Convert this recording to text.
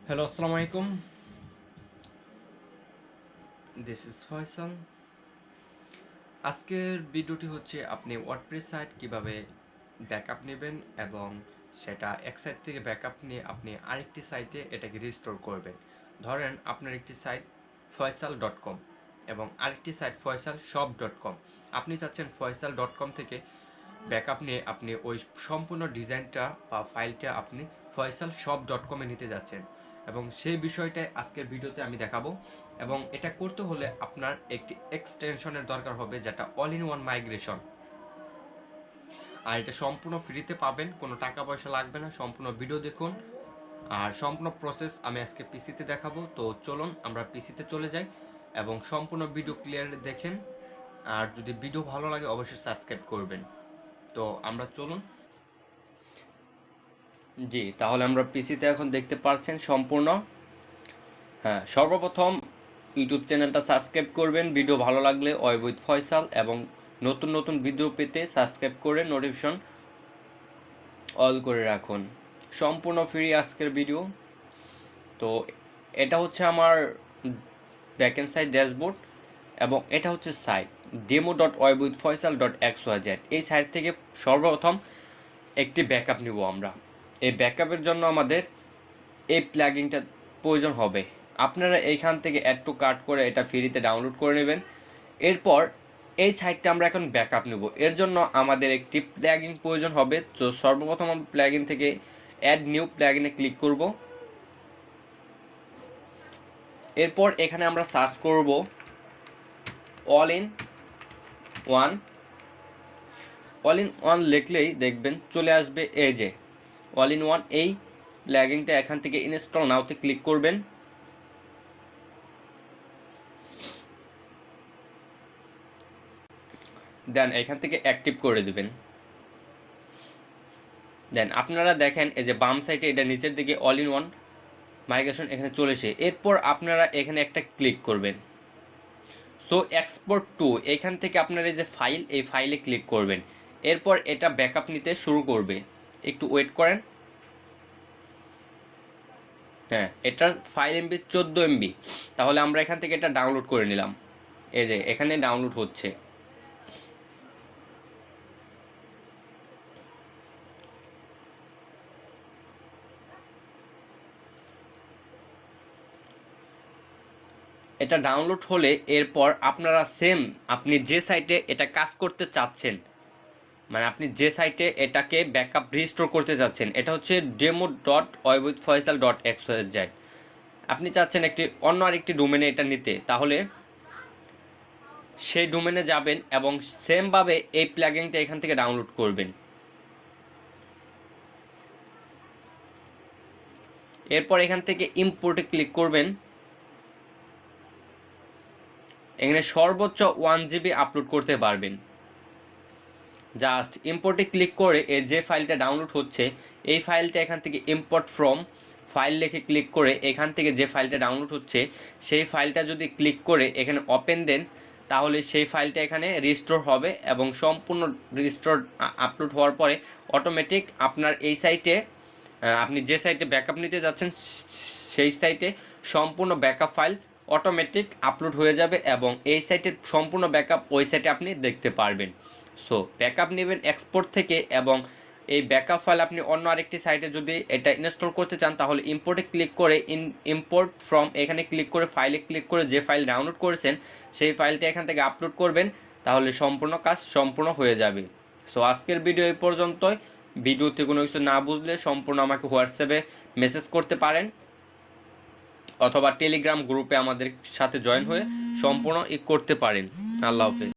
Hello, assalamu alaikum. This is Faysal. আজকের ভিডিওটি হচ্ছে আপনি ওয়ার্ডপ্রেস সাইট কিভাবে ব্যাকআপ নেবেন এবং সেটা এক সাইট থেকে ব্যাকআপ নিয়ে আপনি আরেকটি সাইটে এটাকে রিস্টোর করবেন। ধরেন আপনার একটি সাইট faysal.com এবং আরেকটি সাইট faysalshop.com। আপনি চাচ্ছেন faysal.com থেকে ব্যাকআপ নিয়ে আপনি ওই সম্পূর্ণ ডিজাইনটা বা ফাইলটা আপনি faysalshop.com এ নিতে যাচ্ছেন এবং সেই বিষয়টাই আজকের ভিডিওতে আমি দেখাবো। এবং এটা করতে হলে আপনার একটি এক্সটেনশনের দরকার হবে, যেটা অল ইন ওয়ান মাইগ্রেশন। আর এটা সম্পূর্ণ ফ্রিতে পাবেন, কোনো টাকা পয়সা লাগবে না। সম্পূর্ণ ভিডিও দেখুন আর সম্পূর্ণ প্রসেস আমি আজকে পিসিতে দেখাবো। তো চলুন আমরা পিসিতে চলে যাই এবং সম্পূর্ণ ভিডিও ক্লিয়ার দেখেন। আর যদি ভিডিও ভালো লাগে অবশ্যই সাবস্ক্রাইব করবেন। তো আমরা চলুন। জি, তাহলে আমরা পিসিতে এখন দেখতে পাচ্ছেন সম্পূর্ণ। হ্যাঁ, সর্বপ্রথম ইউটিউব চ্যানেলটা সাবস্ক্রাইব করবেন ভিডিও ভালো লাগলে, ওয়েব উইথ ফয়সাল, এবং নতুন নতুন ভিডিও পেতে সাবস্ক্রাইব করে নোটিফিকেশন অল করে রাখুন। সম্পূর্ণ ফ্রি আজকের ভিডিও। তো এটা হচ্ছে আমার ব্যাকএন্ড সাইট ড্যাশবোর্ড এবং এটা হচ্ছে সাইট demo.webwithfaisal.xyz। এই সাইট থেকে সর্বপ্রথম একটি ব্যাকআপ নিব আমরা। এই ব্যাকআপের জন্য আমাদের এই প্লাগইনটা প্রয়োজন হবে। আপনারা এইখান থেকে অ্যাড টু কার্ট করে এটা ফ্রিতে ডাউনলোড করে নেবেন। এরপর এই সাইটটা আমরা এখন ব্যাকআপ নেব। এর জন্য আমাদের একটি প্লাগইন প্রয়োজন হবে। তো সর্বপ্রথম আমরা প্লাগইন থেকে অ্যাড নিউ প্লাগইনে ক্লিক করব। এরপর এখানে আমরা সার্চ করব all in one. All in one লিখলেই দেখবেন চলে আসবে এই যে অল ইন ওয়ান। এই প্লাগইনটা এখান থেকে ইনস্টল নাওতে ক্লিক করবেন। দেন এখান থেকে অ্যাক্টিভ করে দেবেন। দেন আপনারা দেখেন এই যে বাম সাইডে এটা নিচের দিকে অল ইন ওয়ান মাইগ্রেশন এখানে চলে এসে, এরপর আপনারা এখানে একটা ক্লিক করবেন। সো এক্সপোর্ট টু, এখান থেকে আপনারা এই যে ফাইল, এই ফাইলে ক্লিক করবেন। এরপর এটা ব্যাকআপ নিতে শুরু করবে। একটু ওয়েট করেন। হ্যাঁ, এটার ফাইল এমবি 14 এমবি। তাহলে আমরা এখান থেকে এটা ডাউনলোড করে নিলাম। এই যে এখানে ডাউনলোড হচ্ছে। এটা ডাউনলোড হলে এরপর আপনারা সেম আপনি যে সাইটে এটা কাজ করতে চাচ্ছেন, মানে আপনি যে সাইটে এটাকে ব্যাকআপ রিস্টোর করতে চাচ্ছেন, এটা হচ্ছে demo.webwithfaisal.xyz। আপনি চাচ্ছেন একটি অন্য আরেকটি ডোমেনে এটা নিতে, তাহলে সেই ডোমেনে যাবেন এবং সেমভাবে এই প্লাগইনটা এখান থেকে ডাউনলোড করবেন। এরপর এখান থেকে ইম্পোর্টে ক্লিক করবেন। এখানে সর্বোচ্চ 1 GB আপলোড করতে পারবেন। জাস্ট ইম্পোর্টে ক্লিক করে এই যে ফাইলটা ডাউনলোড হচ্ছে এই ফাইলটা এখান থেকে ইম্পোর্ট ফ্রম ফাইল লিখে ক্লিক করে এখান থেকে যে ফাইলটা ডাউনলোড হচ্ছে সেই ফাইলটা যদি ক্লিক করে এখানে ওপেন দেন, তাহলে সেই ফাইলটা এখানে রিস্টোর হবে এবং সম্পূর্ণ রিস্টোর আপলোড হওয়ার পরে অটোমেটিক আপনার এই সাইটে আপনি যে সাইটে ব্যাকআপ নিতে যাচ্ছেন সেই সাইটে সম্পূর্ণ ব্যাকআপ ফাইল অটোমেটিক আপলোড হয়ে যাবে এবং এই সাইটের সম্পূর্ণ ব্যাকআপ ওই সাইটে আপনি দেখতে পারবেন। সো ব্যাকআপ নেবেন এক্সপোর্ট থেকে এবং এই ব্যাকআপ ফাইল আপনি অন্য আরেকটি সাইটে যদি এটা ইনস্টল করতে চান তাহলে ইম্পোর্টে ক্লিক করে ইম্পোর্ট ফ্রম এখানে ক্লিক করে ফাইলে ক্লিক করে যে ফাইল ডাউনলোড করেছেন সেই ফাইলটা এখান থেকে আপলোড করবেন, তাহলে সম্পূর্ণ কাজ সম্পূর্ণ হয়ে যাবে। সো আজকের ভিডিও এই পর্যন্তই। ভিডিওতে কোনো কিছু না বুঝলে সম্পূর্ণ আমাকে হোয়াটসঅ্যাপে মেসেজ করতে পারেন অথবা টেলিগ্রাম গ্রুপে আমাদের সাথে জয়েন হয়ে সম্পূর্ণ করতে পারেন। আল্লাহ হাফেজ।